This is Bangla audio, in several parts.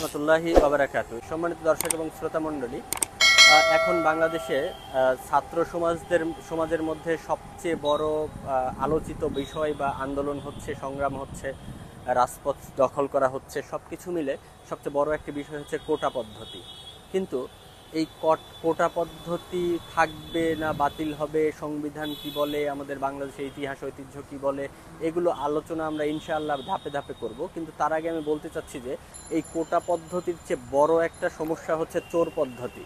রহমতুল্লাহি ওয়া বারাকাতুহু। সম্মানিত দর্শক এবং শ্রোতা মণ্ডলী, এখন বাংলাদেশে ছাত্র সমাজের মধ্যে সবচেয়ে বড় আলোচিত বিষয় বা আন্দোলন হচ্ছে, সংগ্রাম হচ্ছে, রাজপথ দখল করা হচ্ছে। সব কিছু মিলে সবচেয়ে বড় একটি বিষয় হচ্ছে কোটা পদ্ধতি। কিন্তু এই কোটা পদ্ধতি থাকবে না বাতিল হবে, সংবিধান কি বলে, আমাদের বাংলাদেশের ইতিহাস ঐতিহ্য কি বলে, এগুলো আলোচনা আমরা ইনশাআল্লাহ ধাপে ধাপে করব। কিন্তু তার আগে আমি বলতে চাচ্ছি যে এই কোটা পদ্ধতির চেয়ে বড় একটা সমস্যা হচ্ছে চোর পদ্ধতি।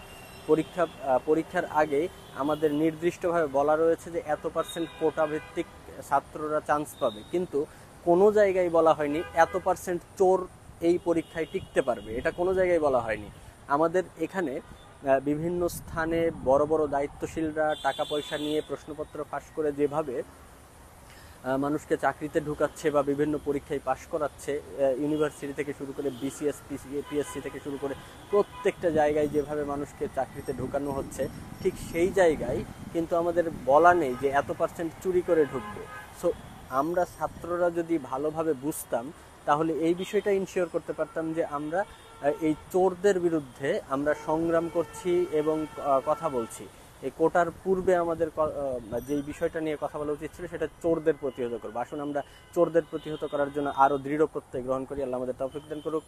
পরীক্ষার আগে আমাদের নির্দিষ্টভাবে বলা রয়েছে যে এত পার্সেন্ট কোটা ভিত্তিক ছাত্ররা চান্স পাবে, কিন্তু কোনো জায়গায় বলা হয়নি এত পার্সেন্ট চোর এই পরীক্ষায় টিকতে পারবে। এটা কোনো জায়গায় বলা হয়নি। আমাদের এখানে বিভিন্ন স্থানে বড় বড় দায়িত্বশীলরা টাকা পয়সা নিয়ে প্রশ্নপত্র ফাঁস করে যেভাবে মানুষকে চাকরিতে ঢুকাচ্ছে বা বিভিন্ন পরীক্ষায় পাশ করাচ্ছে, ইউনিভার্সিটি থেকে শুরু করে বিসিএস পিএসসি থেকে শুরু করে প্রত্যেকটা জায়গায় যেভাবে মানুষকে চাকরিতে ঢুকানো হচ্ছে, ঠিক সেই জায়গায় কিন্তু আমাদের বলা নেই যে এত পার্সেন্ট চুরি করে ঢুকবে। সো আমরা ছাত্ররা যদি ভালোভাবে বুঝতাম তাহলে এই বিষয়টা ইনশিওর করতে পারতাম যে আমরা এই চোরদের বিরুদ্ধে আমরা সংগ্রাম করছি এবং কথা বলছি। এই কোটার পূর্বে আমাদের যেই বিষয়টা নিয়ে কথা বলা উচিত ছিল সেটা চোরদের প্রতিহত করবো। আসুন আমরা চোরদের প্রতিহত করার জন্য আরো দৃঢ় প্রত্যয় গ্রহণ করি। আল্লাহ আমাদের তৌফিক দান করুক।